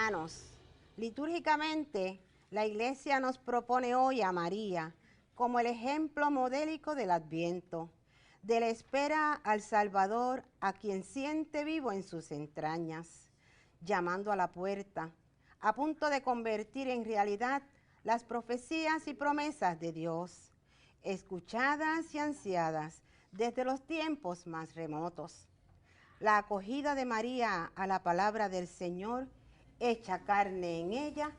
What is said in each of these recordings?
hermanos, litúrgicamente la Iglesia nos propone hoy a María como el ejemplo modélico del Adviento, de la espera al Salvador a quien siente vivo en sus entrañas, llamando a la puerta, a punto de convertir en realidad las profecías y promesas de Dios, escuchadas y ansiadas desde los tiempos más remotos. La acogida de María a la palabra del Señor, hecha carne en ella,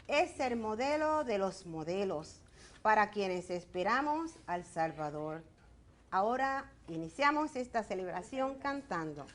es el modelo de los modelos para quienes esperamos al Salvador. Ahora iniciamos esta celebración cantando.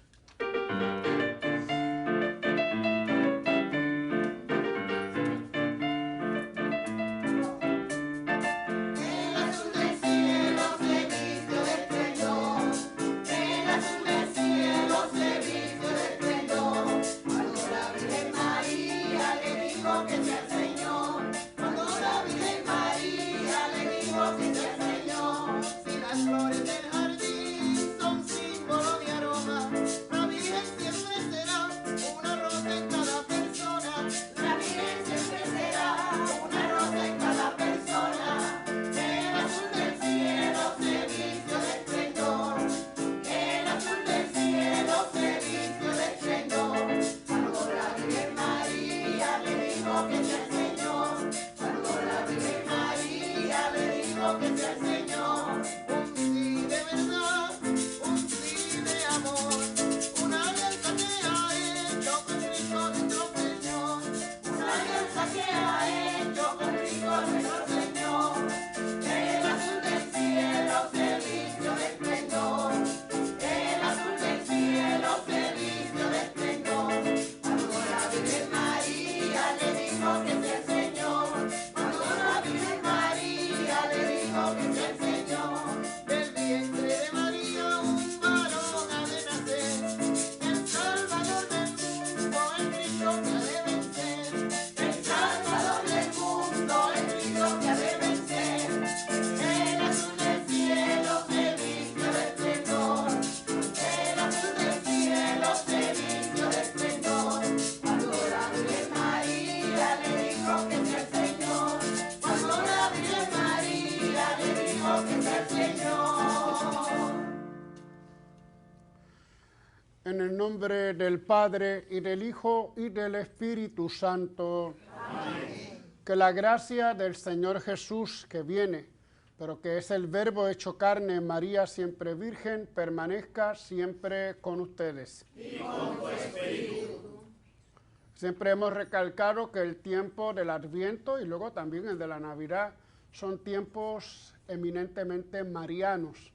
En el nombre del Padre, y del Hijo, y del Espíritu Santo. Amén. Que la gracia del Señor Jesús, que viene, pero que es el Verbo hecho carne en María siempre Virgen, permanezca siempre con ustedes. Y con tu espíritu. Siempre hemos recalcado que el tiempo del Adviento y luego también el de la Navidad son tiempos eminentemente marianos.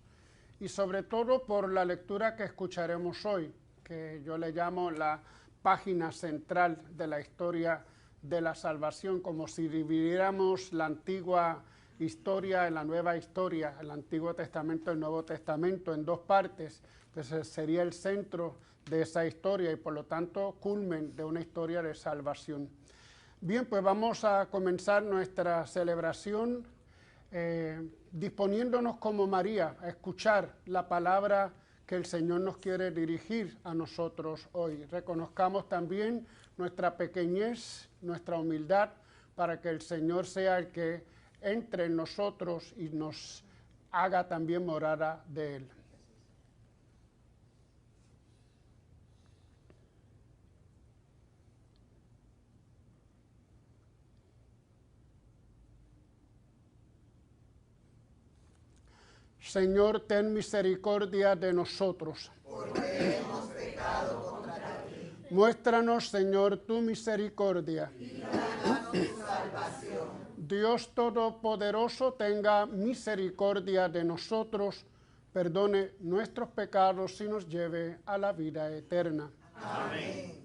Y sobre todo por la lectura que escucharemos hoy, que yo le llamo la página central de la historia de la salvación, como si dividiéramos la antigua historia en la nueva historia, el Antiguo Testamento y el Nuevo Testamento en dos partes, pues sería el centro de esa historia y por lo tanto culmen de una historia de salvación. Bien, pues vamos a comenzar nuestra celebración disponiéndonos como María a escuchar la palabra que el Señor nos quiere dirigir a nosotros hoy. Reconozcamos también nuestra pequeñez, nuestra humildad, para que el Señor sea el que entre en nosotros y nos haga también morada de Él. Señor, ten misericordia de nosotros. Porque hemos pecado contra ti. Muéstranos, Señor, tu misericordia. Y danos tu salvación. Dios Todopoderoso, tenga misericordia de nosotros, perdone nuestros pecados y nos lleve a la vida eterna. Amén.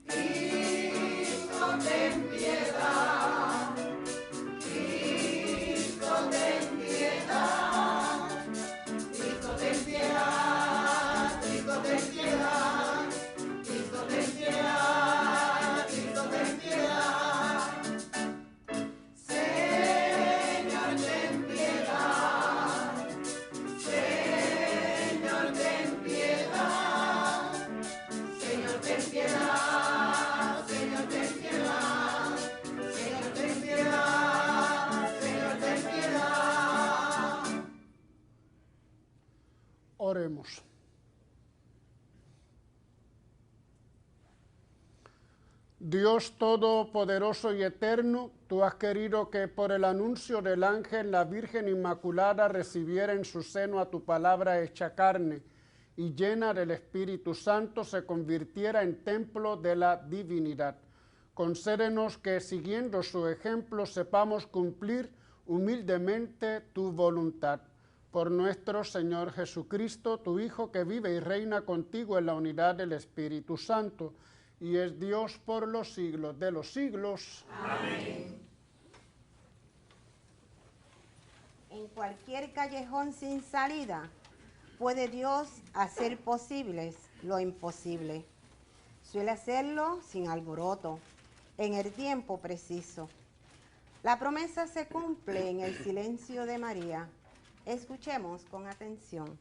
Y Oremos. Dios Todopoderoso y Eterno, tú has querido que por el anuncio del ángel la Virgen Inmaculada recibiera en su seno a tu palabra hecha carne y llena del Espíritu Santo se convirtiera en templo de la divinidad. Concédenos que siguiendo su ejemplo sepamos cumplir humildemente tu voluntad. Por nuestro Señor Jesucristo, tu Hijo, que vive y reina contigo en la unidad del Espíritu Santo, y es Dios por los siglos de los siglos. Amén. En cualquier callejón sin salida, puede Dios hacer posibles lo imposible. Suele hacerlo sin alboroto, en el tiempo preciso. La promesa se cumple en el silencio de María. Escuchemos con atención.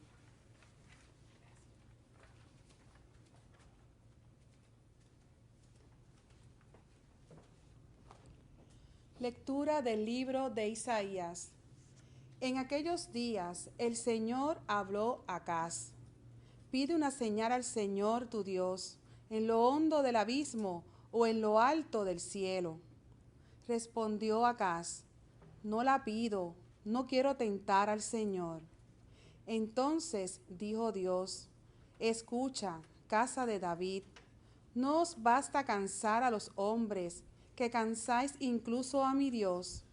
Lectura del libro de Isaías. En aquellos días el Señor habló a Acaz. Pide una señal al Señor tu Dios, en lo hondo del abismo o en lo alto del cielo. Respondió Acaz, no la pido, no quiero tentar al Señor. Entonces dijo Dios, escucha, casa de David, ¿no os basta cansar a los hombres, que cansáis incluso a mi Dios?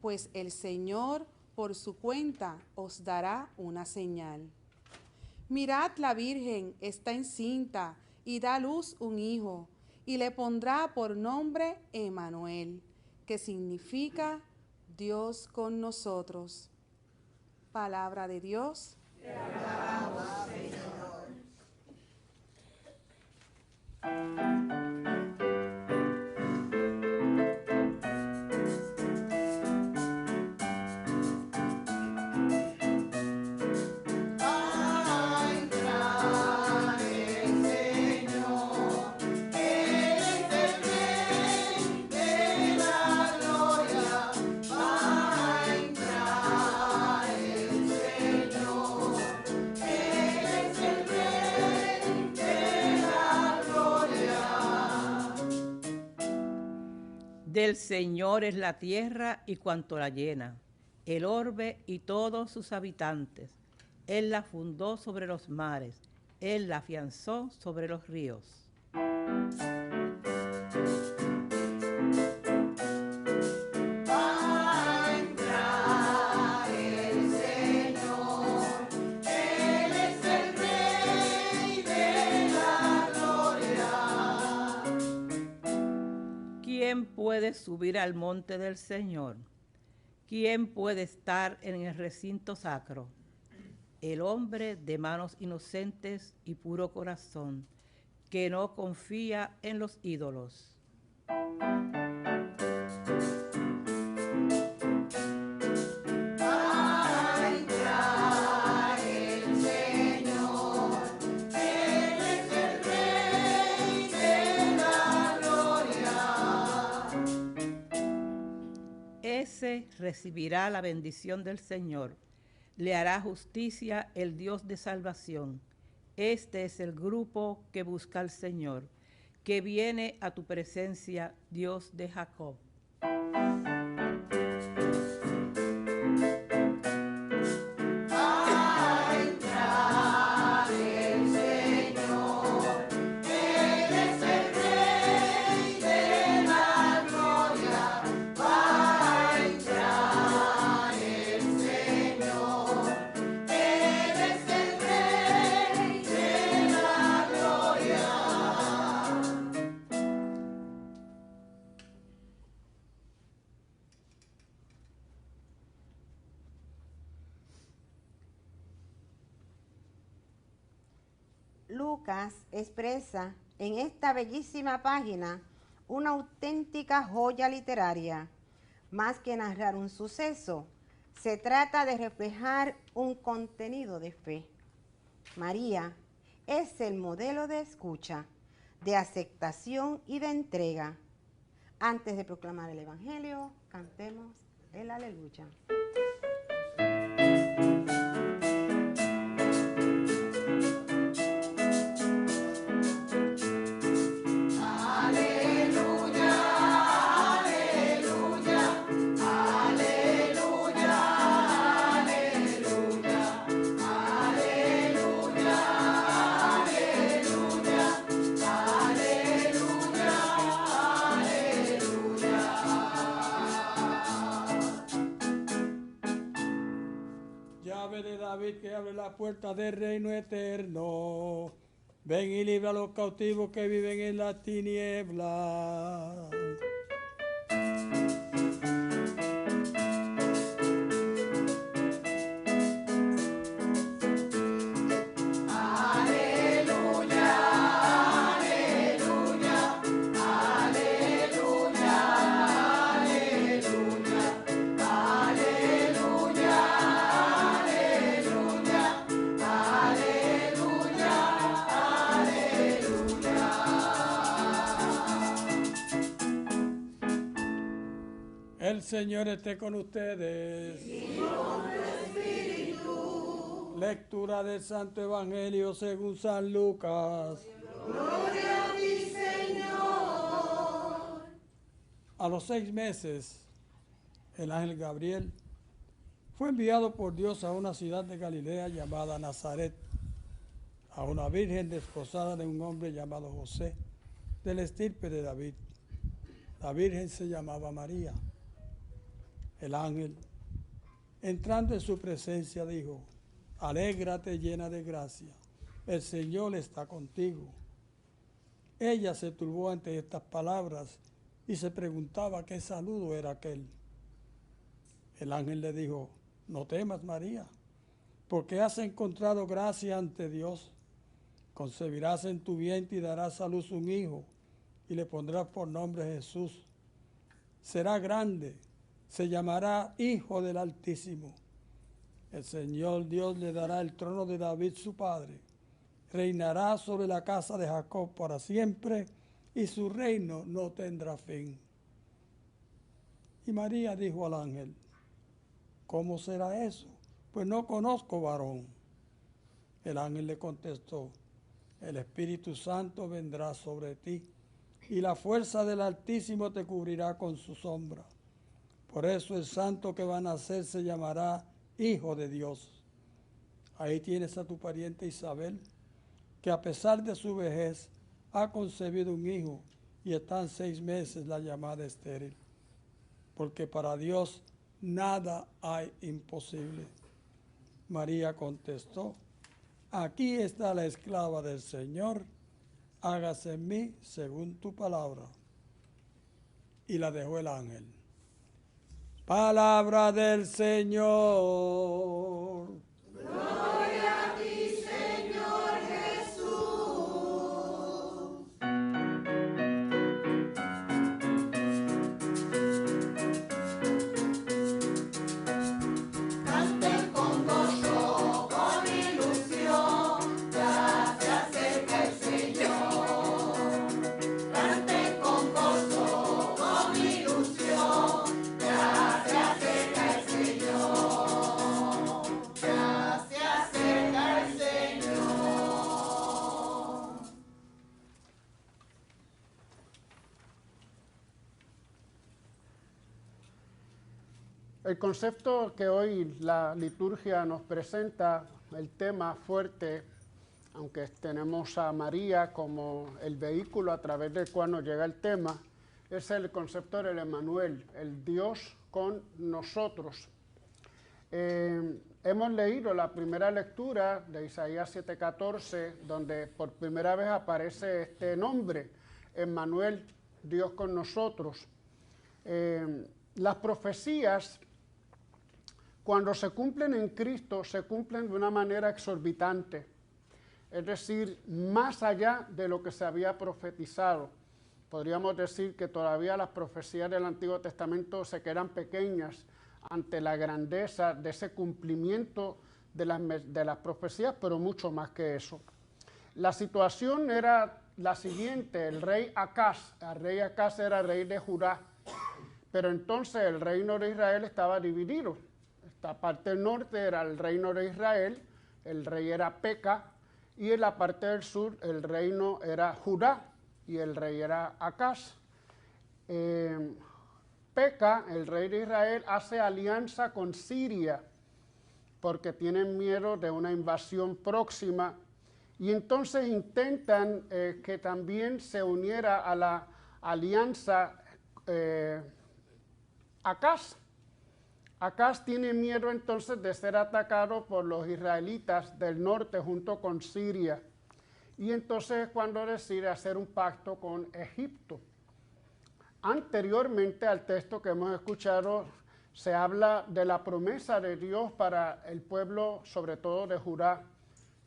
Pues el Señor por su cuenta os dará una señal. Mirad, la Virgen está encinta y da a luz un hijo, y le pondrá por nombre Emmanuel, que significa Dios con nosotros. Palabra de Dios. Te alabamos, Señor. Del Señor es la tierra y cuanto la llena, el orbe y todos sus habitantes. Él la fundó sobre los mares, Él la afianzó sobre los ríos. ¿Quién puede subir al monte del Señor? ¿Quién puede estar en el recinto sacro? El hombre de manos inocentes y puro corazón, que no confía en los ídolos. Ese recibirá la bendición del Señor. Le hará justicia el Dios de salvación. Este es el grupo que busca al Señor, que viene a tu presencia, Dios de Jacob. Lucas expresa en esta bellísima página una auténtica joya literaria. Más que narrar un suceso, se trata de reflejar un contenido de fe. María es el modelo de escucha, de aceptación y de entrega. Antes de proclamar el Evangelio, cantemos el Aleluya. la puerta del reino eterno. Ven y libra a los cautivos que viven en las tinieblas. El Señor esté con ustedes. Y con tu espíritu. Lectura del Santo Evangelio según San Lucas. Gloria a ti, Señor. A los 6 meses, el ángel Gabriel fue enviado por Dios a una ciudad de Galilea llamada Nazaret, a una virgen desposada de un hombre llamado José, del estirpe de David. La virgen se llamaba María. El ángel, entrando en su presencia, dijo: alégrate llena de gracia, el Señor está contigo. Ella se turbó ante estas palabras y se preguntaba qué saludo era aquel. El ángel le dijo: no temas, María, porque has encontrado gracia ante Dios. Concebirás en tu vientre y darás a luz un hijo, y le pondrás por nombre Jesús. Será grande, se llamará Hijo del Altísimo. El Señor Dios le dará el trono de David su padre. Reinará sobre la casa de Jacob para siempre, y su reino no tendrá fin. Y María dijo al ángel: ¿cómo será eso? Pues no conozco varón. El ángel le contestó: el Espíritu Santo vendrá sobre ti, y la fuerza del Altísimo te cubrirá con su sombra. Por eso el santo que va a nacer se llamará Hijo de Dios. Ahí tienes a tu pariente Isabel, que a pesar de su vejez ha concebido un hijo, y está en 6 meses la llamada estéril. Porque para Dios nada hay imposible. María contestó: aquí está la esclava del Señor, hágase en mí según tu palabra. Y la dejó el ángel. Palabra del Señor. Gloria a ti, Señor Jesús. Canten con gozo, con ilusión, ya se acerca el Señor. Canten con gozo, con ilusión, ya se acerca el Señor. Ya se acerca el Señor. El concepto que hoy la liturgia nos presenta, el tema fuerte, aunque tenemos a María como el vehículo a través del cual nos llega el tema, es el concepto del Emmanuel, el Dios con nosotros. Hemos leído la primera lectura de Isaías 7:14, donde por primera vez aparece este nombre, Emmanuel, Dios con nosotros. Las profecías, cuando se cumplen en Cristo, se cumplen de una manera exorbitante, es decir, más allá de lo que se había profetizado. Podríamos decir que todavía las profecías del Antiguo Testamento se quedan pequeñas ante la grandeza de ese cumplimiento de las profecías, pero mucho más que eso. La situación era la siguiente: el rey Acaz era rey de Judá, pero entonces el reino de Israel estaba dividido. Esta parte del norte era el reino de Israel, el rey era Peca, y en la parte del sur el reino era Judá, y el rey era Acaz. Peca, el rey de Israel, hace alianza con Siria, porque tienen miedo de una invasión próxima, y entonces intentan que también se uniera a la alianza Acaz. Acaz tiene miedo entonces de ser atacado por los israelitas del norte junto con Siria. Y entonces es cuando decide hacer un pacto con Egipto. Anteriormente al texto que hemos escuchado, se habla de la promesa de Dios para el pueblo, sobre todo de Judá,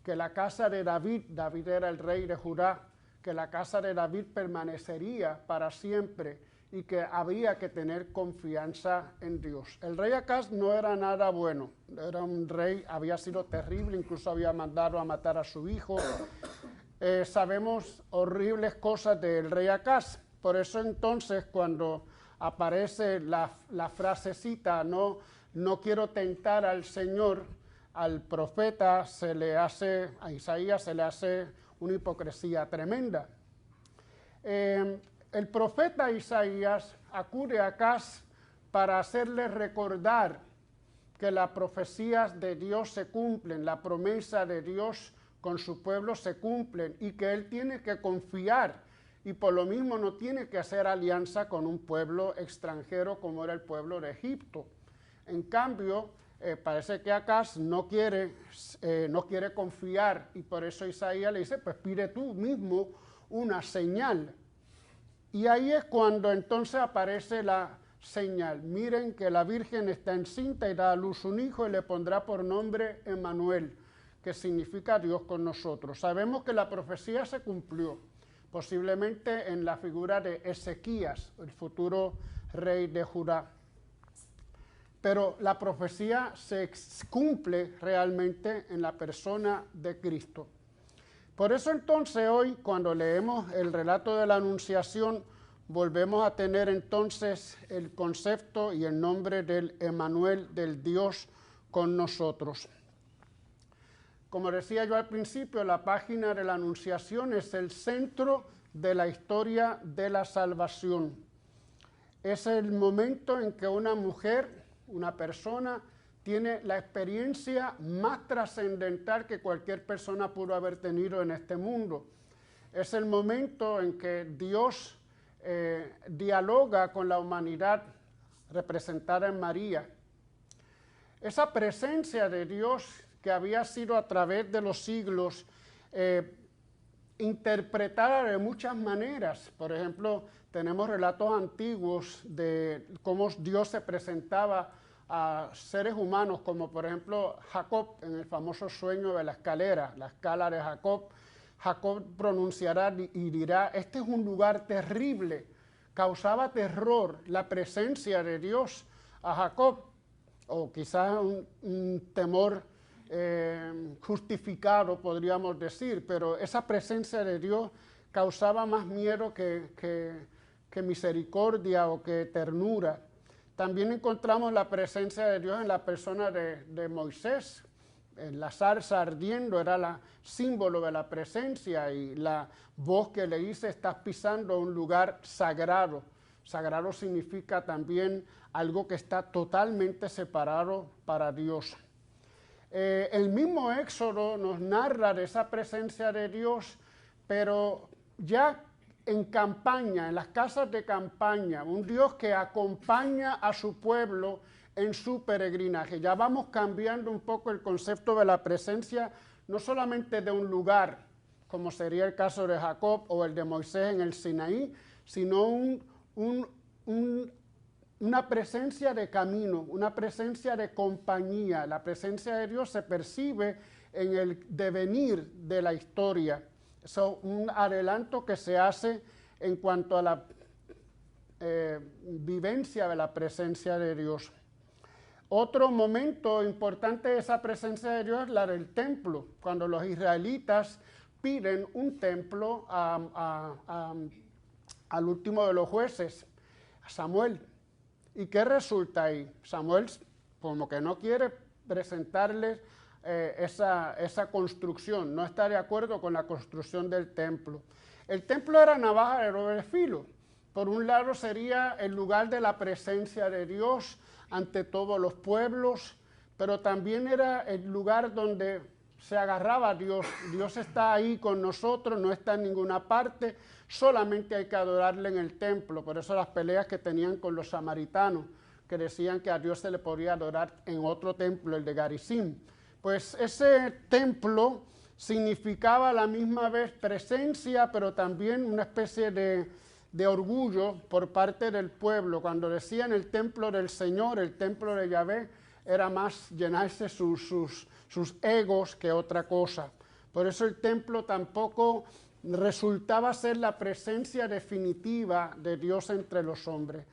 que la casa de David, David era el rey de Judá, que la casa de David permanecería para siempre y que había que tener confianza en Dios. El rey Acaz no era nada bueno, era un rey, había sido terrible, incluso había mandado a matar a su hijo. Sabemos horribles cosas del rey Acaz, por eso entonces cuando aparece la frasecita, no quiero tentar al Señor, al profeta a Isaías se le hace una hipocresía tremenda. El profeta Isaías acude a Acaz para hacerle recordar que las profecías de Dios se cumplen, la promesa de Dios con su pueblo se cumplen y que él tiene que confiar y por lo mismo no tiene que hacer alianza con un pueblo extranjero como era el pueblo de Egipto. En cambio, parece que Acaz no quiere confiar y por eso Isaías le dice, pues pide tú mismo una señal. Y ahí es cuando entonces aparece la señal. Miren que la Virgen está encinta y da a luz un hijo y le pondrá por nombre Emmanuel, que significa Dios con nosotros. Sabemos que la profecía se cumplió, posiblemente en la figura de Ezequías, el futuro rey de Judá. Pero la profecía se cumple realmente en la persona de Cristo. Por eso entonces hoy, cuando leemos el relato de la Anunciación, volvemos a tener entonces el concepto y el nombre del Emmanuel, del Dios con nosotros. Como decía yo al principio, la página de la Anunciación es el centro de la historia de la salvación. Es el momento en que una mujer, una persona, tiene la experiencia más trascendental que cualquier persona pudo haber tenido en este mundo. Es el momento en que Dios dialoga con la humanidad representada en María. Esa presencia de Dios que había sido a través de los siglos interpretada de muchas maneras. Por ejemplo, tenemos relatos antiguos de cómo Dios se presentaba a seres humanos, como por ejemplo Jacob en el famoso sueño de la escala de Jacob. Jacob pronunciará y dirá, este es un lugar terrible, causaba terror la presencia de Dios a Jacob, o quizás un temor justificado, podríamos decir, pero esa presencia de Dios causaba más miedo que misericordia o que ternura. También encontramos la presencia de Dios en la persona de Moisés. La zarza ardiendo era el símbolo de la presencia y la voz que le dice, estás pisando un lugar sagrado. Sagrado significa también algo que está totalmente separado para Dios. El mismo Éxodo nos narra de esa presencia de Dios, pero ya en campaña, en las casas de campaña, un Dios que acompaña a su pueblo en su peregrinaje. Ya vamos cambiando un poco el concepto de la presencia, no solamente de un lugar, como sería el caso de Jacob o el de Moisés en el Sinaí, sino una presencia de camino, una presencia de compañía. La presencia de Dios se percibe en el devenir de la historia. Es un adelanto que se hace en cuanto a la vivencia de la presencia de Dios. Otro momento importante de esa presencia de Dios es la del templo, cuando los israelitas piden un templo al último de los jueces, a Samuel. ¿Y qué resulta ahí? Samuel como que no quiere presentarles esa construcción, no está de acuerdo con la construcción del templo. El templo era navaja de doble filo. Por un lado sería el lugar de la presencia de Dios ante todos los pueblos, pero también era el lugar donde se agarraba a Dios. Dios está ahí con nosotros, no está en ninguna parte, solamente hay que adorarle en el templo. Por eso las peleas que tenían con los samaritanos, que decían que a Dios se le podía adorar en otro templo, el de Garizim. Pues ese templo significaba a la misma vez presencia, pero también una especie de orgullo por parte del pueblo. Cuando decían el templo del Señor, el templo de Yahvé, era más llenarse sus egos que otra cosa. Por eso el templo tampoco resultaba ser la presencia definitiva de Dios entre los hombres.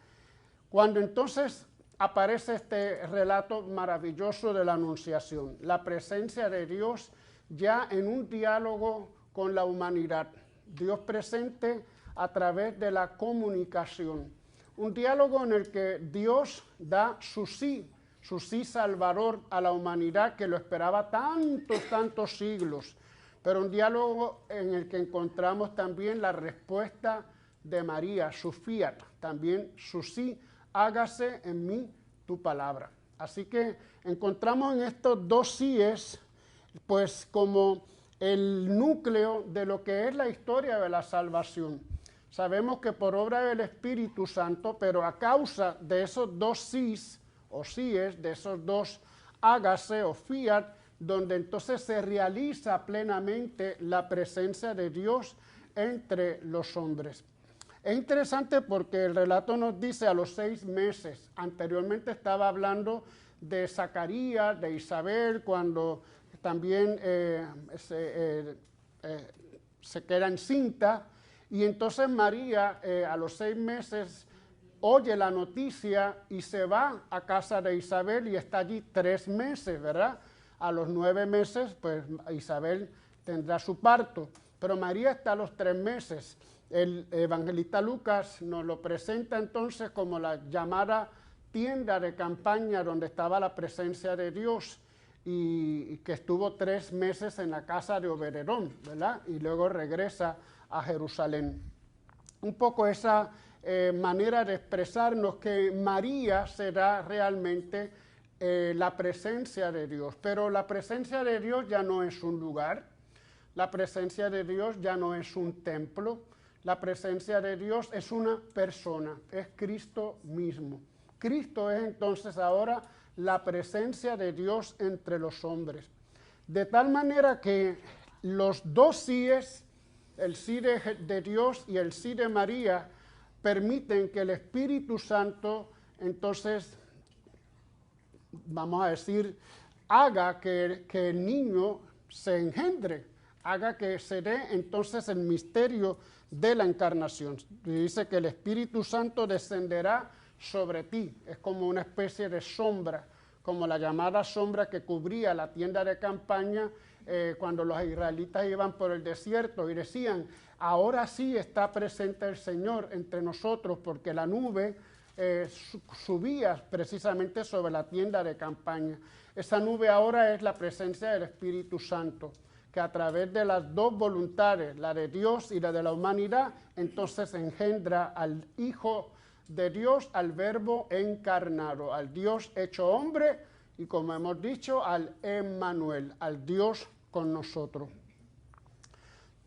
Cuando entonces aparece este relato maravilloso de la Anunciación, la presencia de Dios ya en un diálogo con la humanidad, Dios presente a través de la comunicación, un diálogo en el que Dios da su sí salvador a la humanidad que lo esperaba tantos siglos, pero un diálogo en el que encontramos también la respuesta de María, su fiat, también su sí, hágase en mí tu palabra. Así que encontramos en estos dos síes, pues como el núcleo de lo que es la historia de la salvación. Sabemos que por obra del Espíritu Santo, pero a causa de esos dos sís o síes, de esos dos hágase o fiat, donde entonces se realiza plenamente la presencia de Dios entre los hombres. Es interesante porque el relato nos dice a los 6 meses. Anteriormente estaba hablando de Zacarías, de Isabel, cuando también se queda encinta. Y entonces María a los 6 meses oye la noticia y se va a casa de Isabel y está allí 3 meses, ¿verdad? A los 9 meses, pues Isabel tendrá su parto. Pero María está a los 3 meses. El evangelista Lucas nos lo presenta entonces como la llamada tienda de campaña donde estaba la presencia de Dios y que estuvo 3 meses en la casa de Obededón, ¿verdad? Y luego regresa a Jerusalén. Un poco esa manera de expresarnos que María será realmente la presencia de Dios, pero la presencia de Dios ya no es un lugar, la presencia de Dios ya no es un templo, la presencia de Dios es una persona, es Cristo mismo. Cristo es entonces ahora la presencia de Dios entre los hombres. De tal manera que los dos síes, el sí de Dios y el sí de María, permiten que el Espíritu Santo entonces, vamos a decir, haga que el niño se engendre, haga que se dé entonces el misterio de la encarnación. Dice que el Espíritu Santo descenderá sobre ti, es como una especie de sombra, como la llamada sombra que cubría la tienda de campaña cuando los israelitas iban por el desierto y decían, ahora sí está presente el Señor entre nosotros, porque la nube subía precisamente sobre la tienda de campaña. Esa nube ahora es la presencia del Espíritu Santo, que a través de las dos voluntades, la de Dios y la de la humanidad, entonces engendra al Hijo de Dios, al Verbo encarnado, al Dios hecho hombre y, como hemos dicho, al Emmanuel, al Dios con nosotros.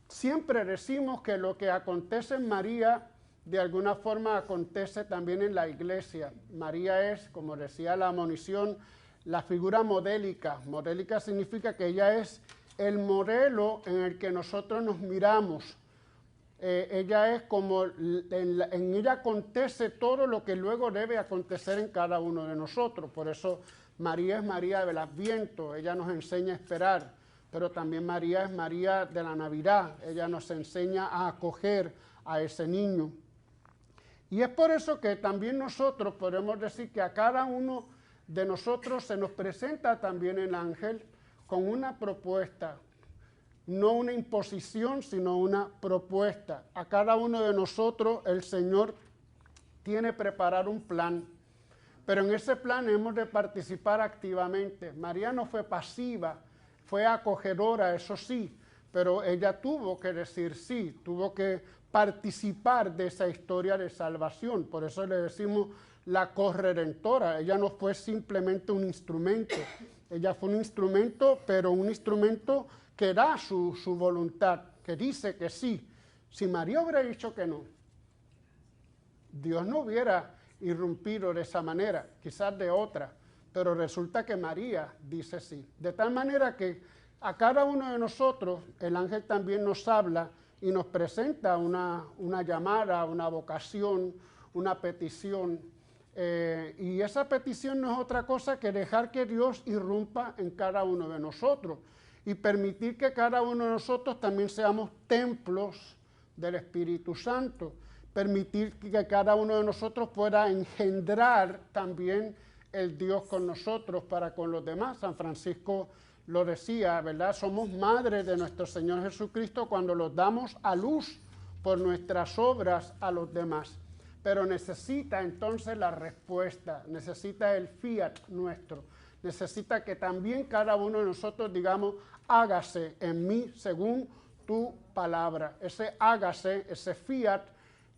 Siempre decimos que lo que acontece en María, de alguna forma acontece también en la iglesia. María es, como decía la monición, la figura modélica. Modélica significa que ella es el modelo en el que nosotros nos miramos. Ella es como, en ella acontece todo lo que luego debe acontecer en cada uno de nosotros. Por eso María es María del Adviento, ella nos enseña a esperar, pero también María es María de la Navidad, ella nos enseña a acoger a ese niño. Y es por eso que también nosotros podemos decir que a cada uno de nosotros se nos presenta también el ángel con una propuesta, no una imposición, sino una propuesta. A cada uno de nosotros el Señor tiene preparado un plan, pero en ese plan hemos de participar activamente. María no fue pasiva, fue acogedora, eso sí, pero ella tuvo que decir sí, tuvo que participar de esa historia de salvación. Por eso le decimos la corredentora. Ella no fue simplemente un instrumento, ella fue un instrumento, pero un instrumento que da su voluntad, que dice que sí. Si María hubiera dicho que no, Dios no hubiera irrumpido de esa manera, quizás de otra, pero resulta que María dice sí. De tal manera que a cada uno de nosotros el ángel también nos habla y nos presenta una llamada, una vocación, una petición. Y esa petición no es otra cosa que dejar que Dios irrumpa en cada uno de nosotros y permitir que cada uno de nosotros también seamos templos del Espíritu Santo. Permitir que cada uno de nosotros pueda engendrar también el Dios con nosotros para con los demás. San Francisco lo decía, ¿verdad? Somos madres de nuestro Señor Jesucristo cuando los damos a luz por nuestras obras a los demás. Pero necesita entonces la respuesta, necesita el fiat nuestro, necesita que también cada uno de nosotros digamos, hágase en mí según tu palabra. Ese hágase, ese fiat,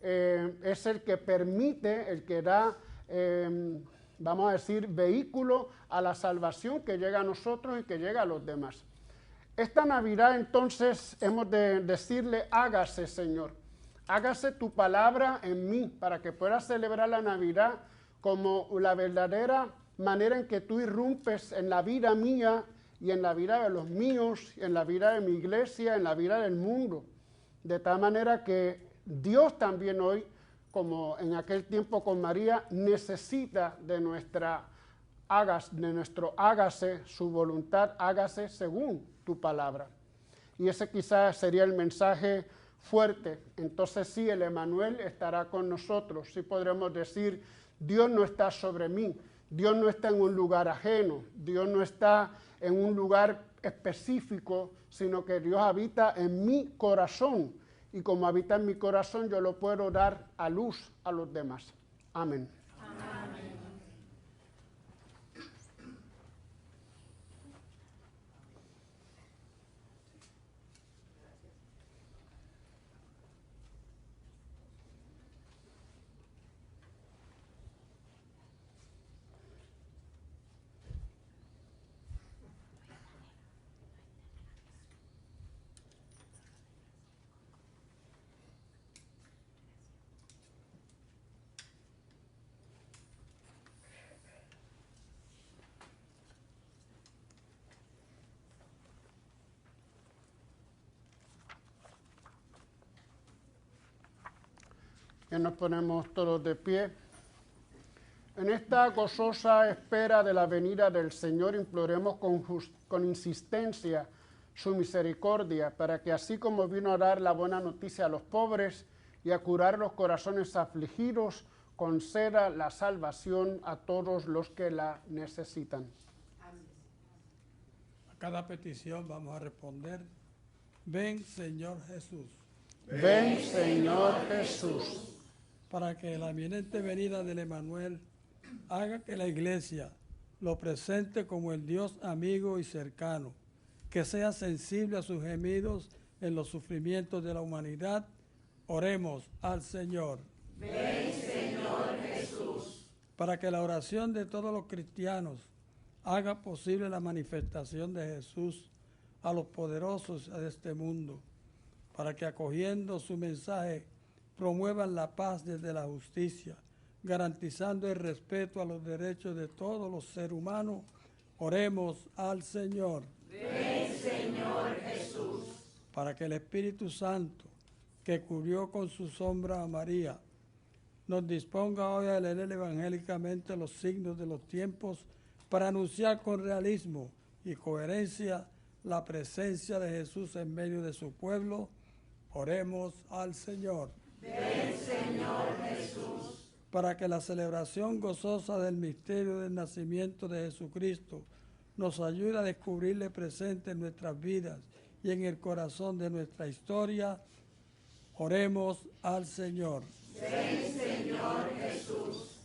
es el que permite, el que da, vamos a decir, vehículo a la salvación que llega a nosotros y que llega a los demás. Esta Navidad entonces hemos de decirle, hágase Señor, hágase tu palabra en mí, para que pueda celebrar la Navidad como la verdadera manera en que tú irrumpes en la vida mía y en la vida de los míos, en la vida de mi iglesia, en la vida del mundo. De tal manera que Dios también hoy, como en aquel tiempo con María, necesita de nuestro hágase, su voluntad, hágase según tu palabra. Y ese quizás sería el mensaje fuerte. Entonces sí, el Emmanuel estará con nosotros. Sí podremos decir, Dios no está sobre mí, Dios no está en un lugar ajeno, Dios no está en un lugar específico, sino que Dios habita en mi corazón. Y como habita en mi corazón, yo lo puedo dar a luz a los demás. Amén. Amén. Ya nos ponemos todos de pie. En esta gozosa espera de la venida del Señor, imploremos con insistencia su misericordia, para que así como vino a dar la buena noticia a los pobres y a curar los corazones afligidos, conceda la salvación a todos los que la necesitan. A cada petición vamos a responder, ven Señor Jesús. Ven Señor Jesús. Para que la inminente venida del Emmanuel haga que la Iglesia lo presente como el Dios amigo y cercano, que sea sensible a sus gemidos en los sufrimientos de la humanidad. Oremos al Señor. Ven, Señor Jesús. Para que la oración de todos los cristianos haga posible la manifestación de Jesús a los poderosos de este mundo, para que acogiendo su mensaje promuevan la paz desde la justicia, garantizando el respeto a los derechos de todos los seres humanos. Oremos al Señor. Ven, Señor Jesús. Para que el Espíritu Santo, que cubrió con su sombra a María, nos disponga hoy a leer evangélicamente los signos de los tiempos para anunciar con realismo y coherencia la presencia de Jesús en medio de su pueblo. Oremos al Señor. Ven, Señor Jesús. Para que la celebración gozosa del misterio del nacimiento de Jesucristo nos ayude a descubrirle presente en nuestras vidas y en el corazón de nuestra historia. Oremos al Señor. Ven, Señor Jesús.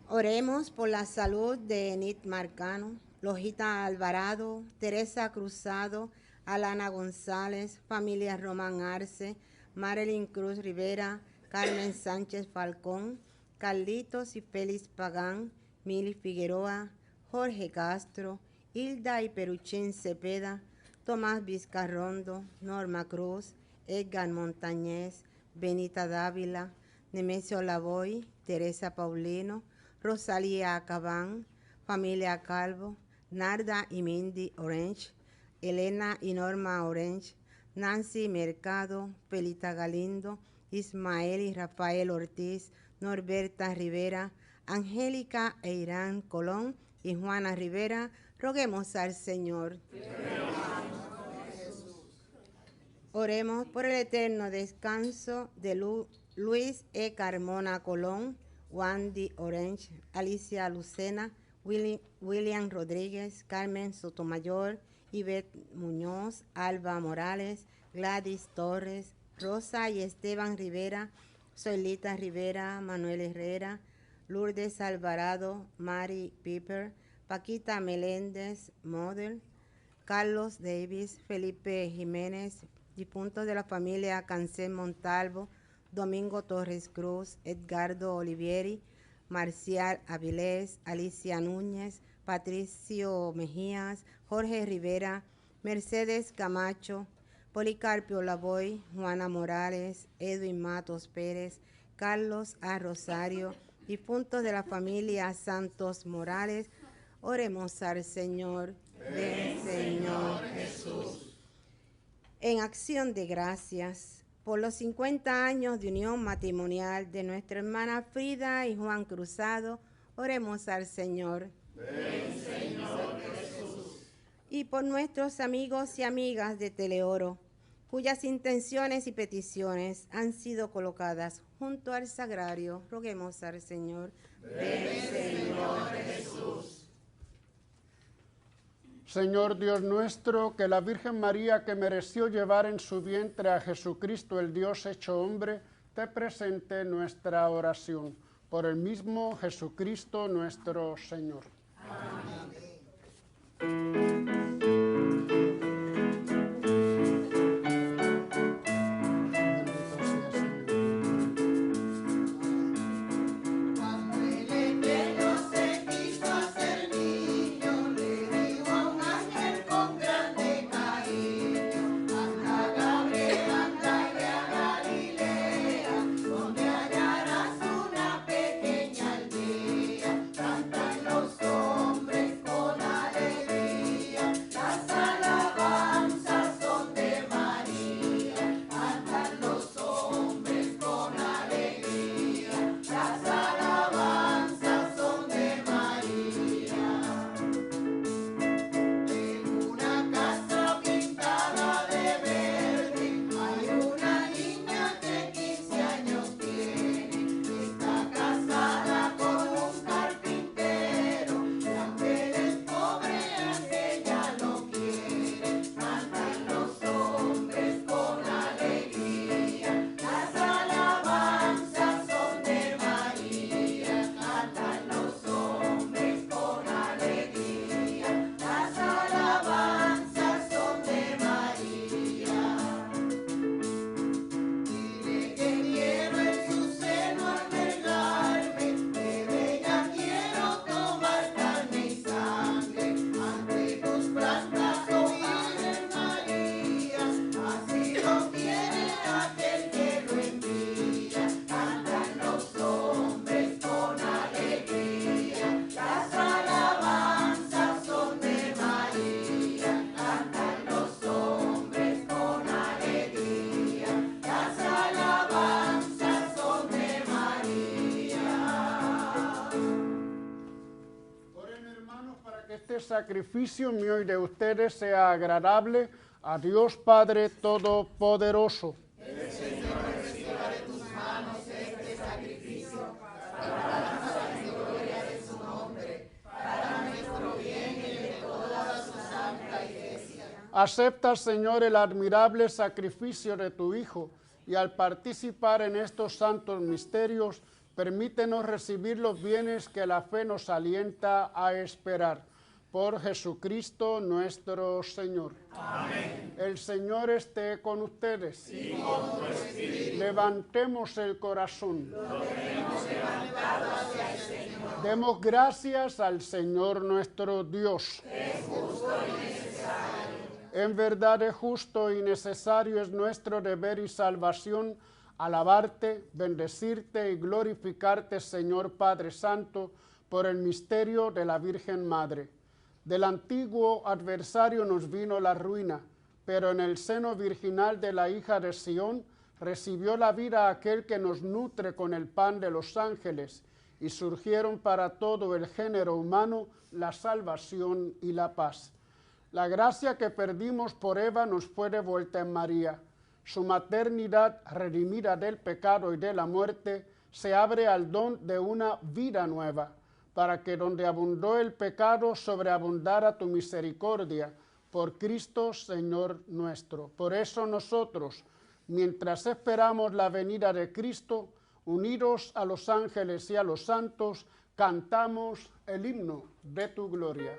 Oremos por la salud de Enid Marcano, Lojita Alvarado, Teresa Cruzado, Alana González, familia Román Arce, Marilyn Cruz Rivera, Carmen Sánchez Falcón, Carlitos y Félix Pagán, Mili Figueroa, Jorge Castro, Hilda y Peruchín Cepeda, Tomás Vizcarrondo, Norma Cruz, Edgar Montañez, Benita Dávila, Nemesio Lavoy, Teresa Paulino, Rosalía Acabán, familia Calvo, Narda y Mindy Orange, Elena y Norma Orange, Nancy Mercado, Pelita Galindo, Ismael y Rafael Ortiz, Norberta Rivera, Angélica e Irán Colón y Juana Rivera. Roguemos al Señor. Oremos por el eterno descanso de Luis E. Carmona Colón, Wandy Orange, Alicia Lucena, William Rodríguez, Carmen Sotomayor, Ivette Muñoz, Alba Morales, Gladys Torres, Rosa y Esteban Rivera, Zoilita Rivera, Manuel Herrera, Lourdes Alvarado, Mari Piper, Paquita Meléndez, Model, Carlos Davis, Felipe Jiménez, difuntos de la familia Cancel Montalvo, Domingo Torres Cruz, Edgardo Olivieri, Marcial Avilés, Alicia Núñez, Patricio Mejías, Jorge Rivera, Mercedes Camacho, Policarpio Lavoy, Juana Morales, Edwin Matos Pérez, Carlos A. Rosario, difuntos de la familia Santos Morales. Oremos al Señor. Ven, Señor Jesús. En acción de gracias por los 50 años de unión matrimonial de nuestra hermana Frida y Juan Cruzado, oremos al Señor. Ven, Señor Jesús. Y por nuestros amigos y amigas de Teleoro, cuyas intenciones y peticiones han sido colocadas junto al sagrario, roguemos al Señor. Ven, Señor Jesús. Señor Dios nuestro, que la Virgen María, que mereció llevar en su vientre a Jesucristo, el Dios hecho hombre, te presente nuestra oración. Por el mismo Jesucristo nuestro Señor. Amén. Este sacrificio mío y de ustedes sea agradable a Dios Padre Todopoderoso. El Señor reciba de tus manos este sacrificio para alabanza y gloria de su nombre, para nuestro bien y de toda su santa iglesia. Acepta, Señor, el admirable sacrificio de tu Hijo, y al participar en estos santos misterios, permítenos recibir los bienes que la fe nos alienta a esperar. Por Jesucristo nuestro Señor. Amén. El Señor esté con ustedes. Y con tu espíritu. Levantemos el corazón. Lo tenemos levantado hacia el Señor. Demos gracias al Señor nuestro Dios. Es justo y necesario. En verdad es justo y necesario, es nuestro deber y salvación alabarte, bendecirte y glorificarte, Señor Padre Santo, por el misterio de la Virgen Madre. Del antiguo adversario nos vino la ruina, pero en el seno virginal de la hija de Sión recibió la vida aquel que nos nutre con el pan de los ángeles, y surgieron para todo el género humano la salvación y la paz. La gracia que perdimos por Eva nos fue devuelta en María. Su maternidad, redimida del pecado y de la muerte, se abre al don de una vida nueva, para que donde abundó el pecado sobreabundara tu misericordia, por Cristo Señor nuestro. Por eso nosotros, mientras esperamos la venida de Cristo, unidos a los ángeles y a los santos, cantamos el himno de tu gloria.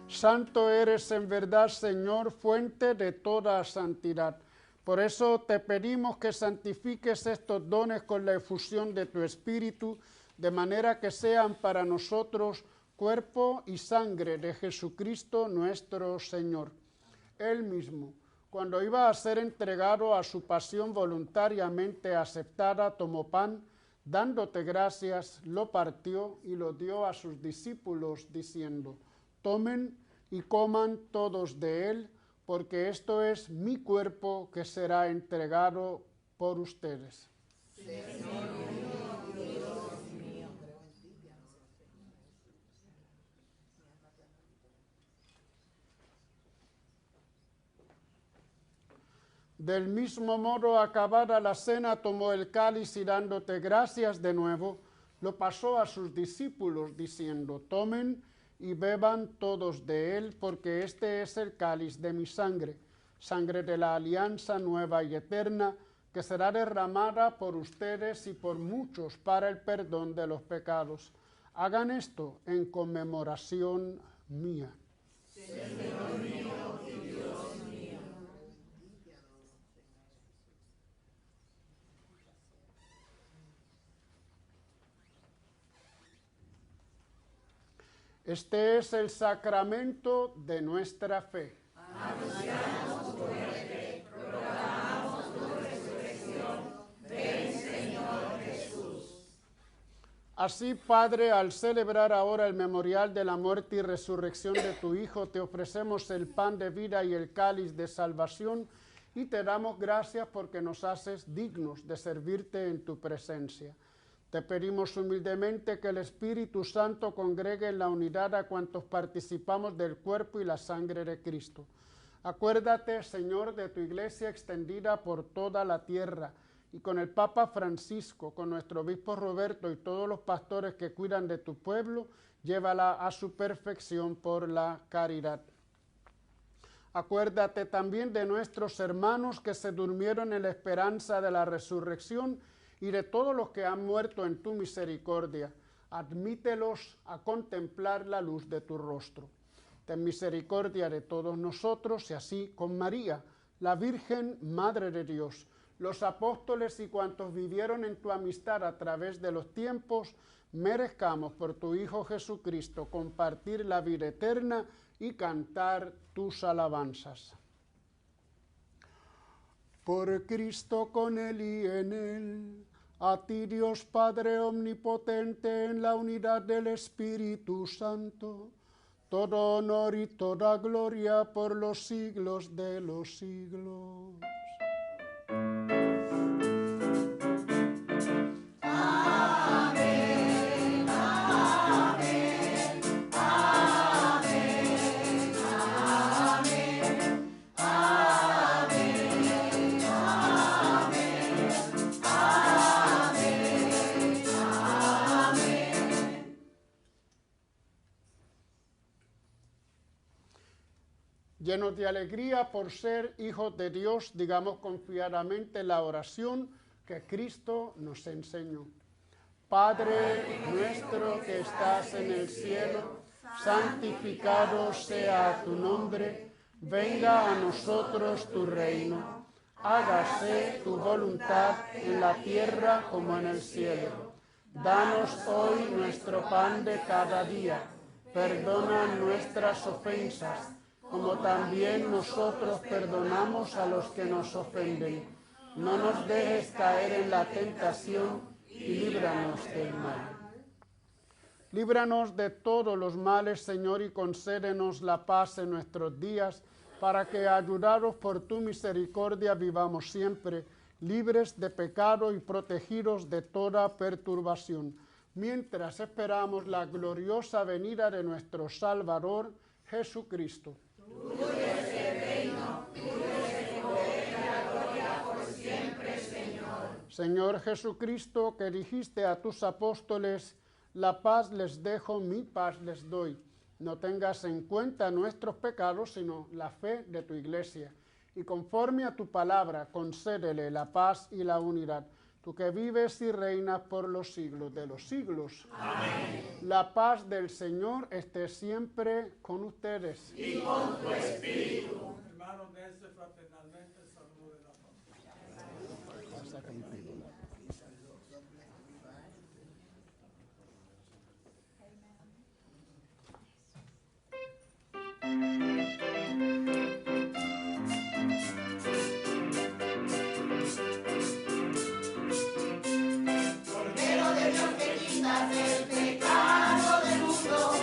Santo eres en verdad, Señor, fuente de toda santidad. Por eso te pedimos que santifiques estos dones con la efusión de tu Espíritu, de manera que sean para nosotros cuerpo y sangre de Jesucristo nuestro Señor. Él mismo, cuando iba a ser entregado a su pasión voluntariamente aceptada, tomó pan, dándote gracias, lo partió y lo dio a sus discípulos, diciendo: tomen y coman todos de él, porque esto es mi cuerpo que será entregado por ustedes. Señor mío, Dios mío. Del mismo modo, acabada la cena, tomó el cáliz y dándote gracias de nuevo, lo pasó a sus discípulos, diciendo: tomen y beban todos de él, porque este es el cáliz de mi sangre, sangre de la alianza nueva y eterna, que será derramada por ustedes y por muchos para el perdón de los pecados. Hagan esto en conmemoración mía. Señor mío y Dios mío. Este es el sacramento de nuestra fe. Anunciamos tu muerte, proclamamos tu resurrección. Ven, Señor Jesús. Así, Padre, al celebrar ahora el memorial de la muerte y resurrección de tu Hijo, te ofrecemos el pan de vida y el cáliz de salvación, y te damos gracias porque nos haces dignos de servirte en tu presencia. Te pedimos humildemente que el Espíritu Santo congregue en la unidad a cuantos participamos del cuerpo y la sangre de Cristo. Acuérdate, Señor, de tu iglesia extendida por toda la tierra, y con el Papa Francisco, con nuestro obispo Roberto y todos los pastores que cuidan de tu pueblo, llévala a su perfección por la caridad. Acuérdate también de nuestros hermanos que se durmieron en la esperanza de la resurrección, y de todos los que han muerto en tu misericordia. Admítelos a contemplar la luz de tu rostro. Ten misericordia de todos nosotros, y así con María, la Virgen Madre de Dios, los apóstoles y cuantos vivieron en tu amistad a través de los tiempos, merezcamos por tu Hijo Jesucristo compartir la vida eterna y cantar tus alabanzas. Por Cristo, con Él y en Él, A ti, Dios Padre omnipotente, en la unidad del Espíritu Santo, todo honor y toda gloria por los siglos de los siglos. Llenos de alegría por ser hijos de Dios, digamos confiadamente la oración que Cristo nos enseñó. Padre nuestro que estás en el cielo, santificado sea tu nombre, venga a nosotros tu reino, hágase tu voluntad en la tierra como en el cielo. Danos hoy nuestro pan de cada día, perdona nuestras ofensas, como también nosotros perdonamos a los que nos ofenden. No nos dejes caer en la tentación y líbranos del mal. Líbranos de todos los males, Señor, y concédenos la paz en nuestros días, para que, ayudados por tu misericordia, vivamos siempre libres de pecado y protegidos de toda perturbación, mientras esperamos la gloriosa venida de nuestro Salvador, Jesucristo. Tuyo es el reino, tuyo es el poder y la gloria por siempre, Señor. Señor Jesucristo, que dijiste a tus apóstoles, la paz les dejo, mi paz les doy. No tengas en cuenta nuestros pecados, sino la fe de tu iglesia. Y conforme a tu palabra, concédele la paz y la unidad. Tú que vives y reinas por los siglos de los siglos. Amén. La paz del Señor esté siempre con ustedes. Y con tu espíritu. Hermanos, dense fraternalmente el saludo de la paz. Cordero de Dios que quitas el pecado del mundo,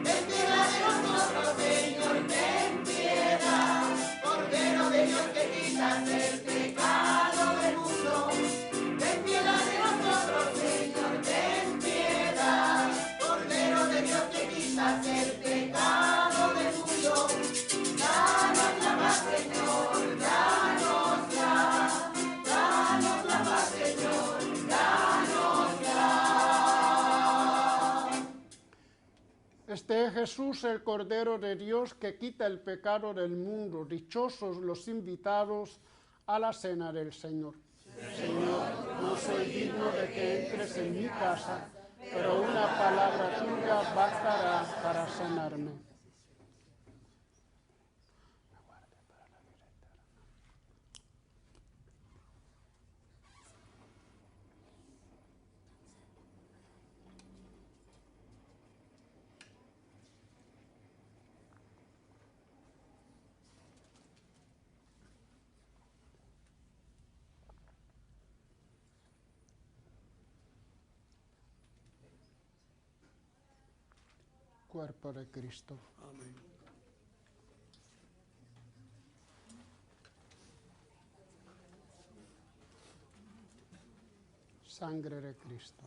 ten piedad de nosotros, Señor, ten piedad. Cordero de Dios que quitas el pecado del mundo, ten piedad de nosotros, Señor, ten piedad. Cordero de Dios que quitas el pecado del mundo, danos la paz, Señor, danosla. Danos la paz, Señor, danosla. Este es Jesús, el Cordero de Dios, que quita el pecado del mundo. Dichosos los invitados a la cena del Señor. Señor, no soy digno de que entres en mi casa, pero una palabra tuya bastará para sanarme. Cuerpo de Cristo. Amén. Sangre de Cristo.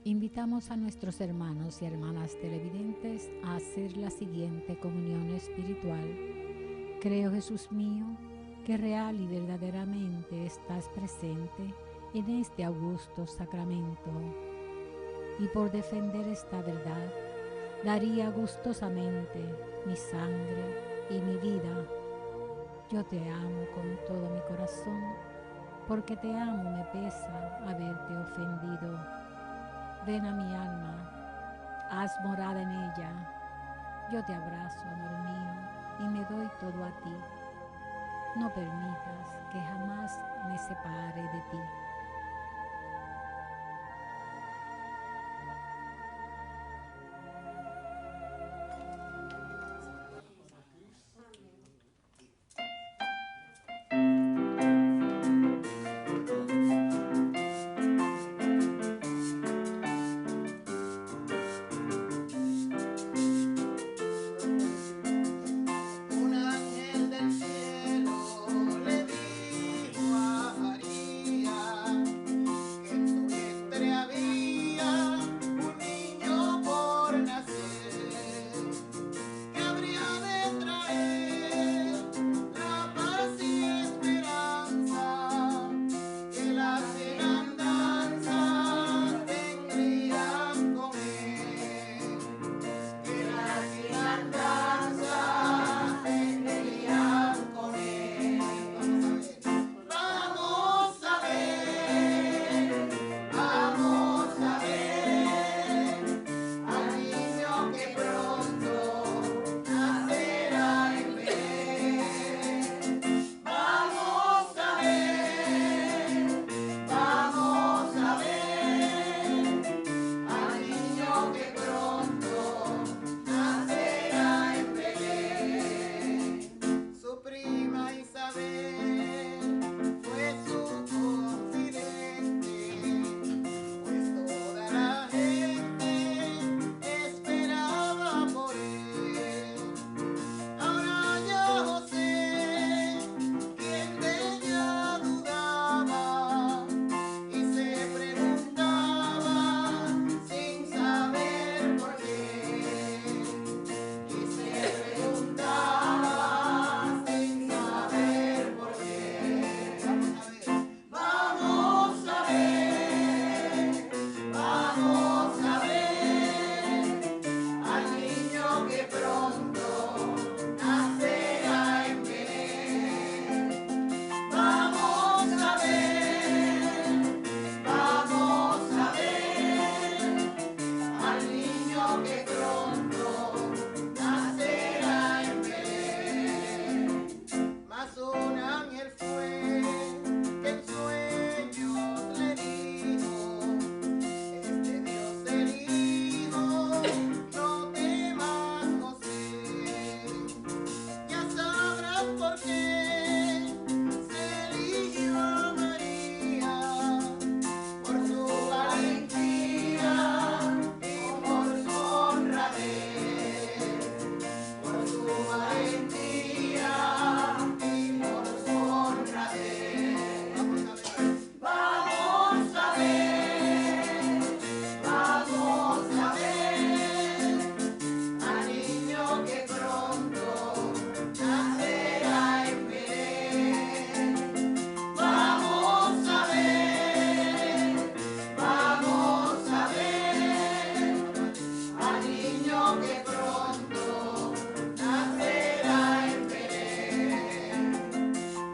Invitamos a nuestros hermanos y hermanas televidentes a hacer la siguiente comunión espiritual. Creo, Jesús mío, que real y verdaderamente estás presente en este augusto sacramento. Y por defender esta verdad, daría gustosamente mi sangre y mi vida. Yo te amo con todo mi corazón, porque te amo me pesa haberte ofendido. Ven a mi alma, haz morada en ella, Yo te abrazo, amor mío, y me doy todo a ti. No permitas que jamás me separe de ti. Un ángel del cielo le dijo a María que en su vientre había un niño por nacer, que habría de traer la paz y esperanza, que las bienaventuranzas vendrían con él, que las bienaventuranzas vendrían con él. Vamos a ver, vamos a ver al niño que pronto nacerá en Belén. Vamos a ver, vamos a ver al niño que pronto nacerá en Belén. Su prima Isabel fue su confidente, pues toda la gente esperaba por él. Ahora ya José, quien de ella dudaba y se preguntaba sin saber por qué, y se preguntaba sin saber por qué. Vamos a ver, vamos a ver al niño que pronto nacerá en Belén. Vamos a ver, vamos a ver al niño que pronto nacerá en Belén. Mas un ángel fue que en sueños le dijo: este Dios el Hijo, no temas, José, ya sabrás por qué se eligió a María, por su valentía y por su honradez, por su valentía y por su honradez. Vamos a ver, vamos a ver al niño que pronto nacerá en Belén. Vamos a ver, vamos a ver al niño que pronto nacerá en Belén.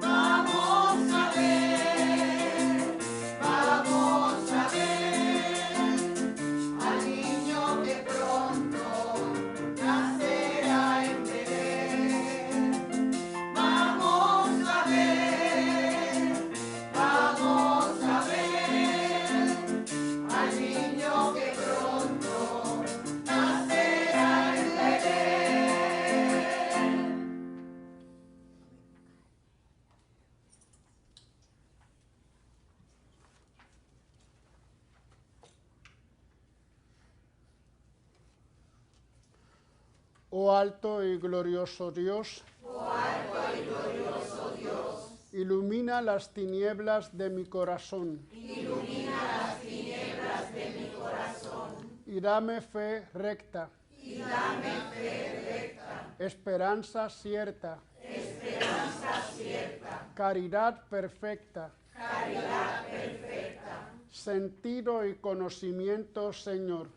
Vamos a ver, vamos a ver al niño que pronto nacerá en Belén. Vamos a ver, vamos a ver al niño que pronto nacerá en Belén. Oh alto y glorioso Dios, ilumina las tinieblas de mi corazón. Y dame fe recta. Esperanza cierta. Caridad perfecta. Sentido y conocimiento, Señor.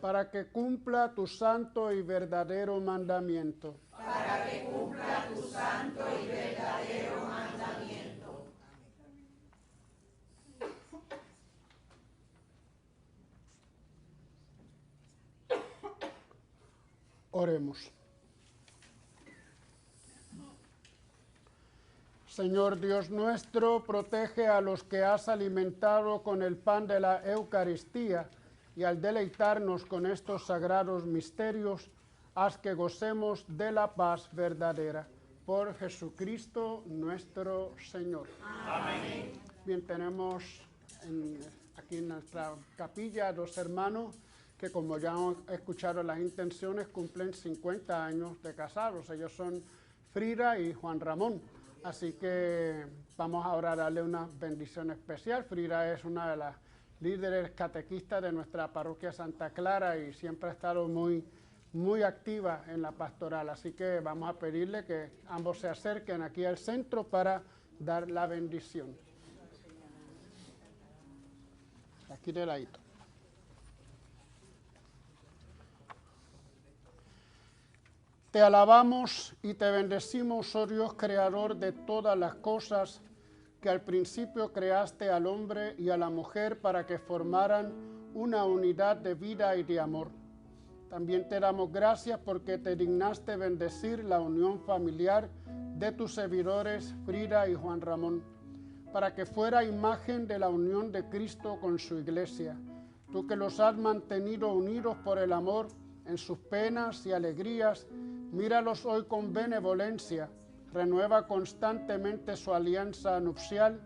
Para que cumpla tu santo y verdadero mandamiento. Oremos. Señor Dios nuestro, protege a los que has alimentado con el pan de la Eucaristía y al deleitarnos con estos sagrados misterios, haz que gocemos de la paz verdadera. Por Jesucristo nuestro Señor. Amén. Bien, tenemos aquí en nuestra capilla 2 hermanos que, como ya han escuchado las intenciones, cumplen 50 años de casados. Ellos son Frida y Juan Ramón. Así que vamos ahora a darle una bendición especial. Frida es una de las líderes catequistas de nuestra parroquia Santa Clara y siempre ha estado muy activa en la pastoral. Así que vamos a pedirle que ambos se acerquen aquí al centro para dar la bendición. Aquí de ladito. Te alabamos y te bendecimos, oh Dios, creador de todas las cosas, que al principio creaste al hombre y a la mujer para que formaran una unidad de vida y de amor. También te damos gracias porque te dignaste bendecir la unión familiar de tus servidores Frida y Juan Ramón, para que fuera imagen de la unión de Cristo con su iglesia. Tú que los has mantenido unidos por el amor en sus penas y alegrías, míralos hoy con benevolencia, renueva constantemente su alianza nupcial,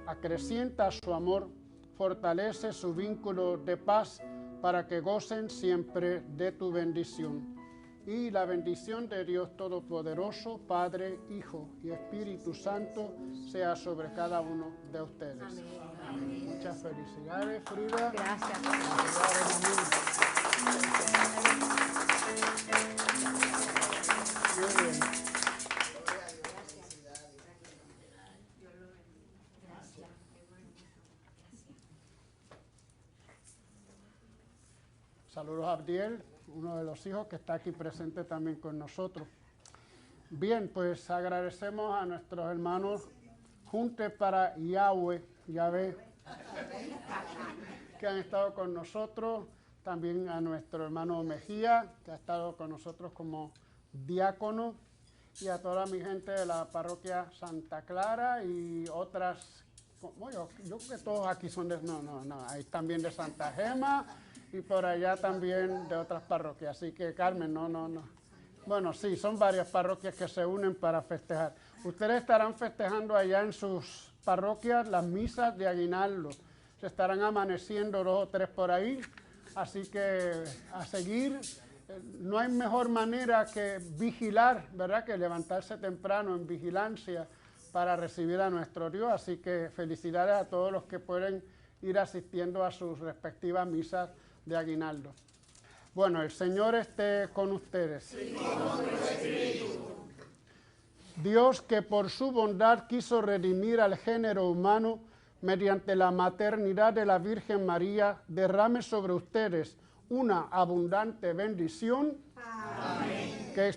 acrecienta su amor, fortalece su vínculo de paz para que gocen siempre de tu bendición. Y la bendición de Dios Todopoderoso, Padre, Hijo y Espíritu Santo, sea sobre cada uno de ustedes. Amén. Muchas felicidades, Frida. Gracias. Muy bien. Saludos a Abdiel, uno de los hijos que está aquí presente también con nosotros. Bien, pues agradecemos a nuestros hermanos Junte para Yahweh, que han estado con nosotros, también a nuestro hermano Mejía, que ha estado con nosotros como diácono, y a toda mi gente de la parroquia Santa Clara y otras, bueno, yo creo que todos aquí son de, no, hay también de Santa Gema y por allá también de otras parroquias, así que Carmen, no. Bueno, sí, son varias parroquias que se unen para festejar. Ustedes estarán festejando allá en sus parroquias las misas de aguinaldo, se estarán amaneciendo 2 o 3 por ahí, así que a seguir. No hay mejor manera que vigilar, ¿verdad?, que levantarse temprano en vigilancia para recibir a nuestro Dios. Así que felicidades a todos los que pueden ir asistiendo a sus respectivas misas de aguinaldo. Bueno, el Señor esté con ustedes. Y con tu espíritu. Dios, que por su bondad quiso redimir al género humano mediante la maternidad de la Virgen María, derrame sobre ustedes una abundante bendición. Amén. Que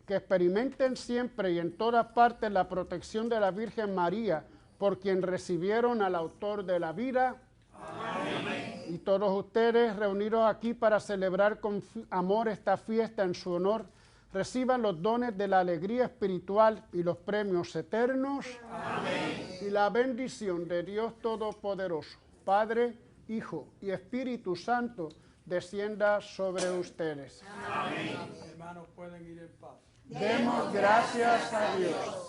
experimenten siempre y en todas partes la protección de la Virgen María, por quien recibieron al autor de la vida. Amén. Y todos ustedes reunidos aquí para celebrar con amor esta fiesta en su honor, reciban los dones de la alegría espiritual y los premios eternos. Amén. Y la bendición de Dios Todopoderoso, Padre, Hijo y Espíritu Santo, descienda sobre ustedes. Amén. Hermanos, pueden ir en paz. Demos gracias a Dios.